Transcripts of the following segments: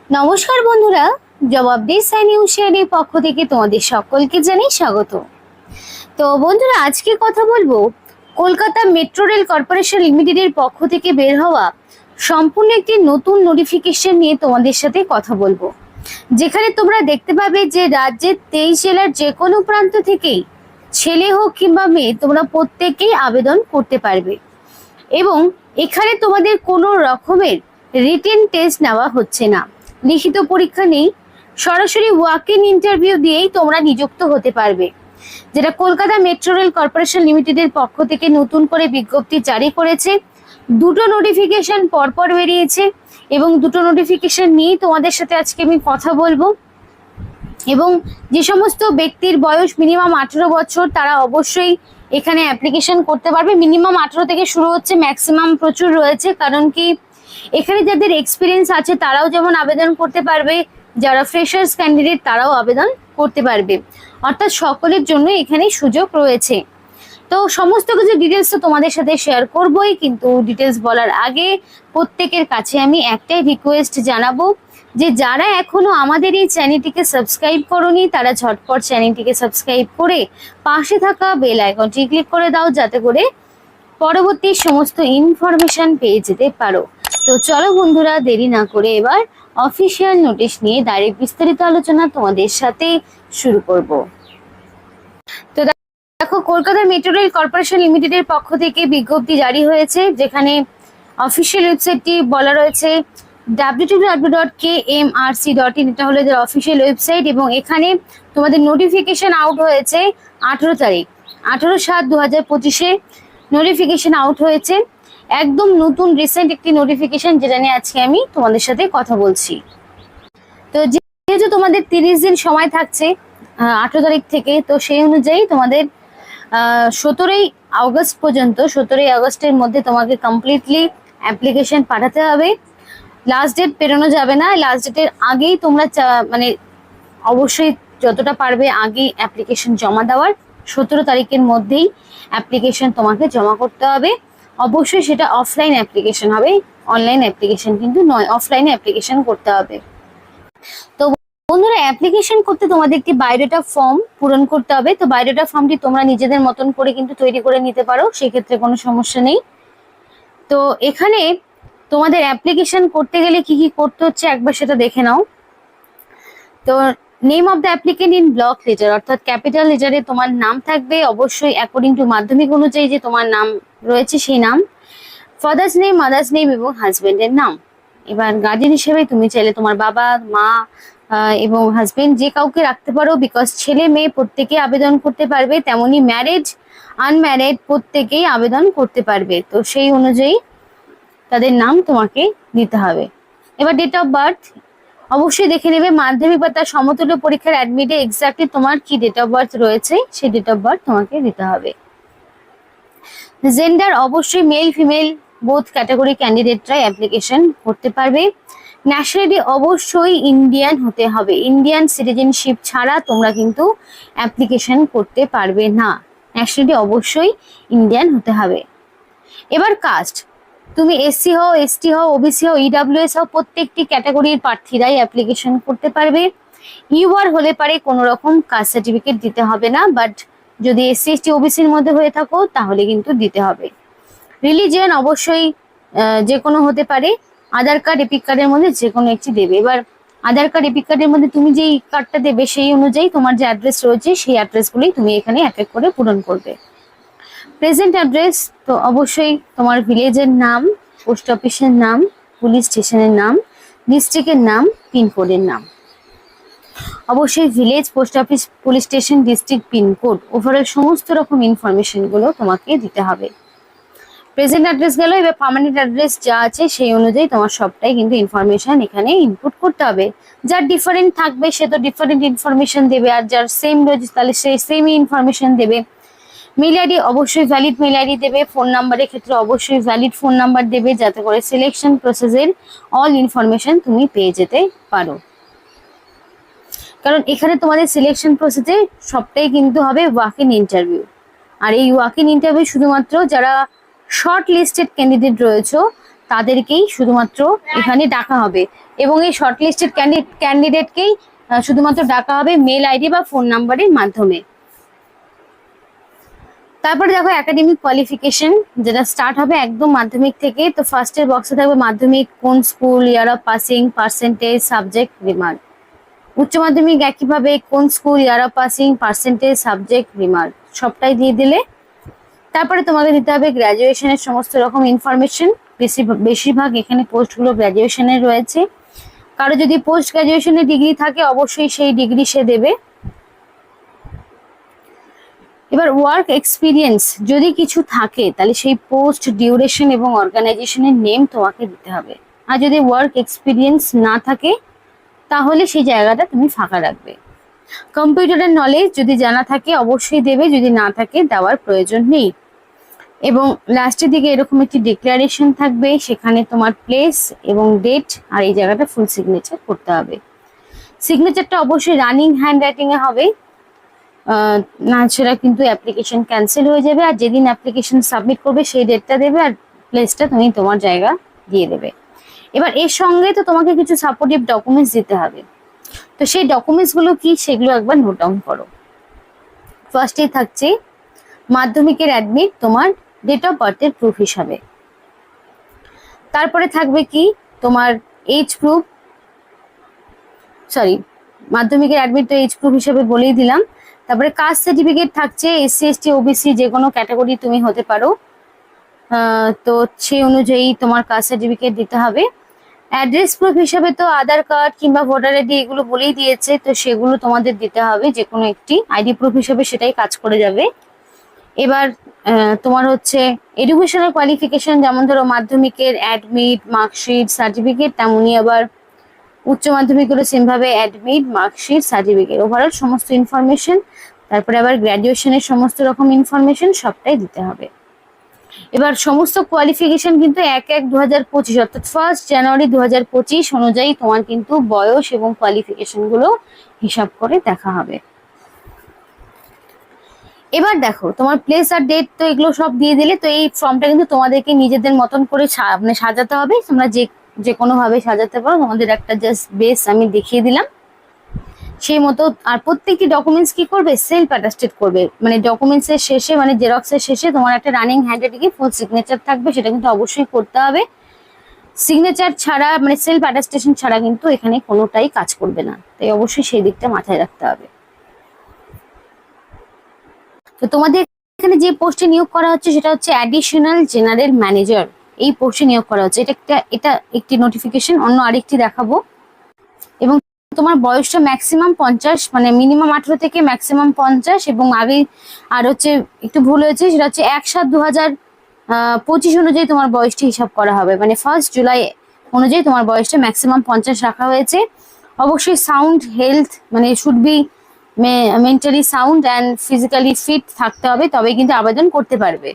নমস্কার বন্ধুরা, জবাব দি সাই নিউজ শেয়ারের পক্ষ থেকে তোমাদের সকলকে জানাই স্বাগত। তো বন্ধুরা, আজকে কথা বলবো কলকাতা মেট্রো রেল কর্পোরেশন লিমিটেডের পক্ষ থেকে বের হওয়া সম্পূর্ণ একটি নতুন নোটিফিকেশন নিয়ে তোমাদের সাথে কথা বলবো, যেখানে তোমরা দেখতে পাবে যে রাজ্যের 23 জেলার যে কোনো প্রান্ত থেকেই ছেলে হোক কিংবা মেয়ে তোমরা প্রত্যেকেই আবেদন করতে পারবে এবং এখানে তোমাদের কোনো রকমের রিটেন টেস্ট নেওয়া হচ্ছে না, লিখিত পরীক্ষা নেই, সরাসরি ওয়াক ইন ইন্টারভিউ দিয়েই তোমরা নিযুক্ত হতে পারবে। যেটা কলকাতা মেট্রো রেল কর্পোরেশন লিমিটেডের পক্ষ থেকে নতুন করে বিজ্ঞপ্তি জারি করেছে। দুটো নোটিফিকেশন পরপর বেরিয়েছে এবং দুটো নোটিফিকেশন নিয়েই তোমাদের সাথে আজকে আমি কথা বলবো। এবং যে সমস্ত ব্যক্তির বয়স মিনিমাম 18 বছর তারা অবশ্যই এখানে অ্যাপ্লিকেশন করতে পারবে। মিনিমাম 18 থেকে শুরু হচ্ছে, ম্যাক্সিমাম প্রচুর রয়েছে, কারণ কি এখানে যাদের এক্সপিরিয়েন্স আছে তারাও যেমন আবেদন করতে পারবে, যারা ফ্রেশার্স ক্যান্ডিডেট তারাও আবেদন করতে পারবে, অর্থাৎ সকলের জন্য এখানে সুযোগ রয়েছে। তো সমস্ত কিছু ডিটেলস তো তোমাদের সাথে শেয়ার করবোই, কিন্তু ডিটেলস বলার আগে প্রত্যেকের কাছে আমি একটাই রিকোয়েস্ট জানাবো যে যারা এখনো আমাদের এই চ্যানেলটিকে সাবস্ক্রাইব করোনি তারা ঝটপট চ্যানেলটিকে সাবস্ক্রাইব করে পাশে থাকা বেল আইকনটি ক্লিক করে দাও, যাতে করে পরবর্তী সমস্ত ইনফরমেশন পেয়ে যেতে পারো। তো চলো বন্ধুরা, দেরি না করে এবার অফিসিয়াল নোটিশ নিয়ে ডাইরেক্ট বিস্তারিত আলোচনা তোমাদের সাথে শুরু করব। তো দেখো, কলকাতা মেট্রো রেল কর্পোরেশন লিমিটেডের পক্ষ থেকে বিজ্ঞপ্তি জারি হয়েছে, যেখানে অফিসিয়াল ওয়েবসাইটটি বলা রয়েছে www.kmrc.in। এটা হলো এদের অফিসিয়াল ওয়েবসাইট এবং এখানে তোমাদের নোটিফিকেশন আউট হয়েছে 18 তারিখ, 18/7/2025-এ নোটিফিকেশন আউট হয়েছে। একদম নতুন রিসেন্ট একটি নোটিফিকেশন, যেটা নিয়ে আজকে আমি তোমাদের সাথে কথা বলছি। তো যেহেতু তোমাদের 30 দিন সময় থাকছে 18 তারিখ থেকে, তো সেই অনুযায়ী তোমাদের 17ই আগস্ট পর্যন্ত, 17ই আগস্টের মধ্যে তোমাকে কমপ্লিটলি অ্যাপ্লিকেশন পাঠাতে হবে। লাস্ট ডেট পেরোনো যাবে না, লাস্ট ডেটের আগেই তোমরা মানে অবশ্যই যতটা পারবে আগেই অ্যাপ্লিকেশন জমা দেওয়ার। 17 তারিখের মধ্যেই অ্যাপ্লিকেশন তোমাকে জমা করতে হবে। অবশ্যই সেটা অফলাইন অ্যাপ্লিকেশন হবে, অনলাইন অ্যাপ্লিকেশন কিন্তু নয়, অফলাইনে অ্যাপ্লিকেশন করতে হবে। তো বন্ধুরা, অ্যাপ্লিকেশন করতে তোমাদের একটি বায়োডাটা ফর্ম পূরণ করতে হবে। তো বায়োডাটা ফর্মটি তোমরা নিজেদের মতন করে কিন্তু তৈরি করে নিতে পারো, সেক্ষেত্রে কোনো সমস্যা নেই। তো এখানে তোমাদের অ্যাপ্লিকেশন করতে গেলে কি কি করতে হচ্ছে একবার সেটা দেখে নাও। তো name of the applicant in block letter, অর্থাৎ ক্যাপিটাল লেটারে তোমার নাম থাকবে অবশ্যই অ্যাকর্ডিং টু মাধ্যমিক অনুযায়ী যে তোমার নাম রয়েছে সেই নাম, ফাদার্স নেম, মাদার্স নেম এবং হাজবেন্ডের নাম। এবার গার্জিয়ান হিসেবে তুমি চাইলে তোমার বাবা, মা এবং হাজবেন্ড যে কাউকে রাখতে পারো, বিকজ ছেলে মেয়ে প্রত্যেকে আবেদন করতে পারবে, তেমনি ম্যারেড আনম্যারেড প্রত্যেকেই আবেদন করতে পারবে। তো সেই অনুযায়ী তাদের নাম তোমাকে দিতে হবে। এবার ডেট অফ বার্থ অবশ্যই দেখে নেবে, মাধ্যমিক বা তার সমতুল্য পরীক্ষার অ্যাডমিটে এক্স্যাক্টলি তোমার কি ডেট অফ বার্থ রয়েছে সেই ডেট অফ বার্থ তোমাকে দিতে হবে। জেন্ডার অবশ্যই মেল ফিমেল বোথ ক্যাটাগরি ক্যান্ডিডেটরাই অ্যাপ্লিকেশন করতে পারবে। ন্যাশনালিটি অবশ্যই ইন্ডিয়ান হতে হবে, ইন্ডিয়ান সিটিজেনশিপ ছাড়া তোমরা কিন্তু অ্যাপ্লিকেশন করতে পারবে না, ন্যাশনালিটি অবশ্যই ইন্ডিয়ান হতে হবে। এবার কাস্ট, তুমি এসসি হও, এসটি হও, ওবিসি হও, ইডাব্লিউএস হও, প্রত্যেকটি ক্যাটাগরির প্রার্থীরাই অ্যাপ্লিকেশন করতে পারবে। ইউআর হলে পারে কোনো রকম কাস্ট সার্টিফিকেট দিতে হবে না, বাট যদি এসসি এসটি ওবিসির মধ্যে হয়ে থাকো তাহলে কিন্তু দিতে হবে। রিলিজিয়ন অবশ্যই যে কোনো হতে পারে, আধার কার্ড এপিক কার্ডের মধ্যে যে কোনো একটি দেবে। এবার আধার কার্ড এপিক কার্ডের মধ্যে তুমি যেই কার্ডটা দেবে সেই অনুযায়ী তোমার যে অ্যাড্রেস রয়েছে সেই অ্যাড্রেসগুলোই তুমি এখানে এক এক করে পূরণ করবে। প্রেজেন্ট অ্যাড্রেস, তো অবশ্যই তোমার ভিলেজের নাম, পোস্ট অফিসের নাম, পুলিশ স্টেশনের নাম, ডিস্ট্রিক্টের নাম, পিনকোডের নাম। অবশ্যই village, post office, police station, district, pincode, overall সমস্ত রকম ইনফরমেশনগুলো তোমাকে দিতে হবে। প্রেজেন্ট অ্যাড্রেস গেল, এবার পার্মানেন্ট অ্যাড্রেস যা আছে সেই অনুযায়ী তোমার সবটাই কিন্তু ইনফরমেশন এখানে ইনপুট করতে হবে। যার ডিফারেন্ট থাকবে সে তো ডিফারেন্ট ইনফরমেশন দেবে, আর যার সেম রয়েছে তাহলে সে সেমই ইনফরমেশন দেবে। মেল আইডি অবশ্যই ভ্যালিড মেল আইডি দেবে। ফোন নাম্বারের ক্ষেত্রে অবশ্যই ভ্যালিড ফোন নাম্বার দেবে, যাতে করে সিলেকশন প্রসেসের অল ইনফরমেশন তুমি পেয়ে যেতে পারো। কারণ এখানে তোমাদের সিলেকশন প্রসেসে সবটাই কিন্তু হবে ওয়াক ইন ইন্টারভিউ, আর এই ওয়াক ইন ইন্টারভিউ শুধুমাত্র যারা শর্ট লিস্টেড ক্যান্ডিডেট রয়েছে তাদেরকেই শুধুমাত্র এখানে ডাকা হবে এবং এই শর্টলিস্টেড ক্যান্ডিডেটকেই শুধুমাত্র ডাকা হবে মেল আইডি বা ফোন নাম্বারের মাধ্যমে। তারপরে দেখো একাডেমিক কোয়ালিফিকেশন, যেটা স্টার্ট হবে একদম মাধ্যমিক থেকে। তো ফার্স্টের বক্সে থাকবে মাধ্যমিক, কোন school, year of passing, percentage, subject, remark. উচ্চ মাধ্যমিক একইভাবে কোন school, year of passing, percentage, subject, remark সবটাই দিয়ে দিলে। তারপরে তোমাকে দিতে হবে গ্র্যাজুয়েশনের সমস্ত রকম ইনফরমেশন। বেশিরভাগ এখানে পোস্টগুলো গ্র্যাজুয়েশনের রয়েছে। কারো যদি পোস্ট গ্র্যাজুয়েশনের ডিগ্রি থাকে অবশ্যই সেই ডিগ্রি সে দেবে। এবার ওয়ার্ক এক্সপিরিয়েন্স যদি কিছু থাকে তাহলে সেই পোস্ট, ডিউরেশন এবং অর্গানাইজেশনের নেম তোমাকে দিতে হবে। আর যদি ওয়ার্ক এক্সপিরিয়েন্স না থাকে তাহলে সেই জায়গাটা তুমি ফাঁকা রাখবে। কম্পিউটারের নলেজ যদি জানা থাকে অবশ্যই দেবে, যদি না থাকে দেওয়ার প্রয়োজন নেই। এবং লাস্টের দিকে এরকম একটি ডিক্লারেশন থাকবে, সেখানে তোমার প্লেস এবং ডেট আর এই জায়গাটা ফুল সিগনেচার করতে হবে। সিগনেচারটা অবশ্যই রানিং হ্যান্ড রাইটিং এ হবে, না সেটা কিন্তু অ্যাপ্লিকেশন ক্যান্সেল হয়ে যাবে। আর যেদিন অ্যাপ্লিকেশন সাবমিট করবে সেই ডেটটা দেবে আর প্লেসটা তুমি তোমার জায়গা দিয়ে দেবে। এবার এর সঙ্গে তো তোমাকে কিছু সাপোর্টিভ ডকুমেন্টস দিতে হবে। তো সেই ডকুমেন্টসগুলো কি সেগুলো একবার নোট ডাউন করো। ফার্স্টেই থাকছে মাধ্যমিকের অ্যাডমিট, তোমার ডেট অফ বার্থের প্রুফ হিসাবে। তারপরে থাকবে কি তোমার এজ প্রুফ, মাধ্যমিকের অ্যাডমিট তো এজ প্রুফ হিসাবে বলেই দিলাম। তারপরে কাস্ট সার্টিফিকেট থাকছে, এসসি এসটি ওবিসি যে কোনো ক্যাটাগরি তুমি হতে পারো, তো সেই অনুযায়ী তোমার কাস্ট সার্টিফিকেট দিতে হবে। অ্যাড্রেস প্রুফ হিসাবে তো আধার কার্ড কিংবা ভোটার আইডি এগুলো বলেই দিয়েছে, তো সেগুলো তোমাদের দিতে হবে যে কোনো একটি। আইডি প্রুফ হিসাবে সেটাই কাজ করে যাবে। এবার তোমার হচ্ছে এডুকেশনাল কোয়ালিফিকেশন, যেমন ধরো মাধ্যমিকের অ্যাডমিট, মার্কশিট, সার্টিফিকেট, তেমনই আবার উচ্চ মাধ্যমিকেরও সেমভাবে অ্যাডমিট, মার্কশিট, সার্টিফিকেট, ওভারঅল সমস্ত ইনফরমেশন। তারপরে আবার গ্র্যাজুয়েশনের সমস্ত রকম ইনফরমেশন সবটাই দিতে হবে। এবার সমস্ত কোয়ালিফিকেশন কিন্তু 1/1/2025 অর্থাৎ 1 জানুয়ারি 2025 অনুযায়ী তোমার কিন্তু বয়স এবং কোয়ালিফিকেশন গুলো হিসাব করে দেখা হবে। এবার দেখো তোমার প্লেস আর ডেট তো এগুলো সব দিয়ে দিলে। তো এই ফর্মটা কিন্তু তোমাদেরকে নিজেদের মতন করে মানে সাজাতে হবে। তোমরা যে কোনো ভাবে সাজাতে পারো, তোমাদের একটা জাস্ট বেস আমি দেখিয়ে দিলাম সেই মতো। আর প্রত্যেকটি ডকুমেন্টস কি করবে, সেলফ অ্যাটাস্টেড করবে। মানে ডকুমেন্টস এর শেষে, মানে জেরক্সের শেষে তোমার একটা running hand writing full signature থাকবে, সেটা কিন্তু অবশ্যই করতে হবে। সিগনেচার ছাড়া, মানে সেলফ অ্যাটাস্টেশন ছাড়া কিন্তু এখানে কোনোটাই কাজ করবে না, তাই অবশ্যই সেই দিকটা মাথায় রাখতে হবে। তো তোমাদের এখানে যে পোস্টে নিয়োগ করা হচ্ছে সেটা হচ্ছে অ্যাডিশনাল জেনারেল ম্যানেজার। এই পোস্টে নিয়োগ করা হচ্ছে। এটা একটি নোটিফিকেশন, অন্য আরেকটি দেখাবো। এবং তোমার বয়সটা ম্যাক্সিমাম 50, মানে মিনিমাম 18 থেকে ম্যাক্সিমাম 50। এবং আগে আর হচ্ছে একটু ভুল হয়েছে, সেটা হচ্ছে 1/7/2025 অনুযায়ী তোমার বয়সটি হিসাব করা হবে। মানে 1 জুলাই অনুযায়ী তোমার বয়সটা ম্যাক্সিমাম 50 রাখা হয়েছে। অবশ্যই সাউন্ড হেলথ, মানে should be mentally sound and physically fit থাকতে হবে, তবে কিন্তু আবেদন করতে পারবে।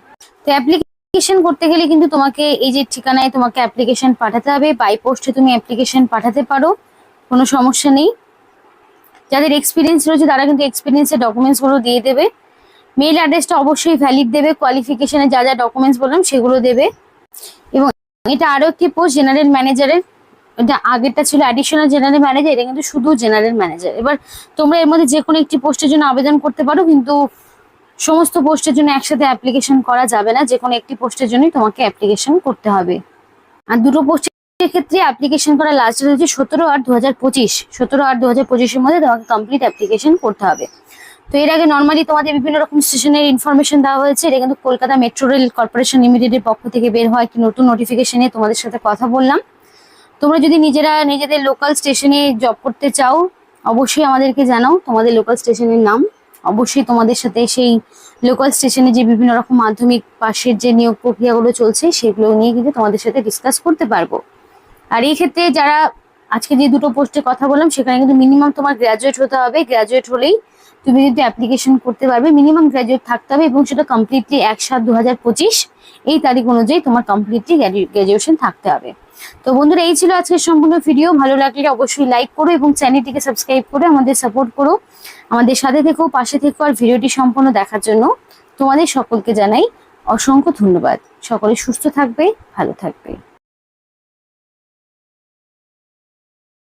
তো অ্যাপ্লিকেশন করতে গেলে কিন্তু তোমাকে এই যে ঠিকানায় তোমাকে অ্যাপ্লিকেশন পাঠাতে হবে। বাই পোস্টে তুমি অ্যাপ্লিকেশন পাঠাতে পারো, কোনো সমস্যা নেই। যাদের এক্সপিরিয়েন্স রয়েছে তারা কিন্তু এক্সপিরিয়েন্সের ডকুমেন্টসগুলো দিয়ে দেবে। মেল অ্যাড্রেসটা অবশ্যই ভ্যালিড দেবে, কোয়ালিফিকেশনে যা যা ডকুমেন্টস বললাম সেগুলো দেবে। এবং এটা আরও একটি পোস্ট জেনারেল ম্যানেজারের। এটা আগেরটা ছিল অ্যাডিশনাল জেনারেল ম্যানেজার, এটা কিন্তু শুধু জেনারেল ম্যানেজার। এবার তোমরা এর মধ্যে যে কোনো একটি পোস্টের জন্য আবেদন করতে পারো, কিন্তু সমস্ত পোস্টের জন্য একসাথে অ্যাপ্লিকেশন করা যাবে না, যে কোনো একটি পোস্টের জন্যই তোমাকে অ্যাপ্লিকেশন করতে হবে। আর দুটো পোস্টের ক্ষেত্রে অ্যাপ্লিকেশন করা লাস্ট ডেট হচ্ছে 17/8/2025। 17/8/2025 মধ্যে তোমাকে কমপ্লিট অ্যাপ্লিকেশন করতে হবে। তো এর আগে নর্মালি তোমাদের বিভিন্ন রকম স্টেশনের ইনফরমেশন দেওয়া হয়েছে। এটা কিন্তু কলকাতা মেট্রো রেল কর্পোরেশন লিমিটেডের পক্ষ থেকে বের হয় একটি নতুন নোটিফিকেশনে তোমাদের সাথে কথা বললাম। তোমরা যদি নিজেদের লোকাল স্টেশনে জব করতে চাও অবশ্যই আমাদেরকে জানাও তোমাদের লোকাল স্টেশনের নাম। অবশ্যই তোমাদের সাথে সেই লোকাল স্টেশনে যে বিভিন্ন রকম মাধ্যমিক পাশের যে নিয়োগ প্রক্রিয়াগুলো চলছে সেগুলো নিয়ে কিন্তু তোমাদের সাথে ডিসকাস করতে পারবো। আর এই ক্ষেত্রে যারা আজকে যে দুটো পোস্টে কথা বললাম সেখানে কিন্তু মিনিমাম তোমার গ্র্যাজুয়েট হতে হবে। গ্র্যাজুয়েট হলেই তুমি কিন্তু অ্যাপ্লিকেশন করতে পারবে। মিনিমাম গ্র্যাজুয়েট থাকতে হবে এবং সেটা কমপ্লিটলি 1/7/2025 এই তারিখ অনুযায়ী তোমার কমপ্লিটলি গ্র্যাজুয়েশন থাকতে হবে। তো বন্ধুরা এই ছিল আজকের সম্পূর্ণ ভিডিও। ভালো লাগলে অবশ্যই লাইক করো এবং চ্যানেলটিকে সাবস্ক্রাইব করে আমাদের সাপোর্ট করো, আমাদের সাথে থেকো, পাশে থেকো। আর ভিডিওটি সম্পূর্ণ দেখার জন্য তোমাদের সকলকে জানাই অসংখ্য ধন্যবাদ। সকলে সুস্থ থাকবে, ভালো থাকবে।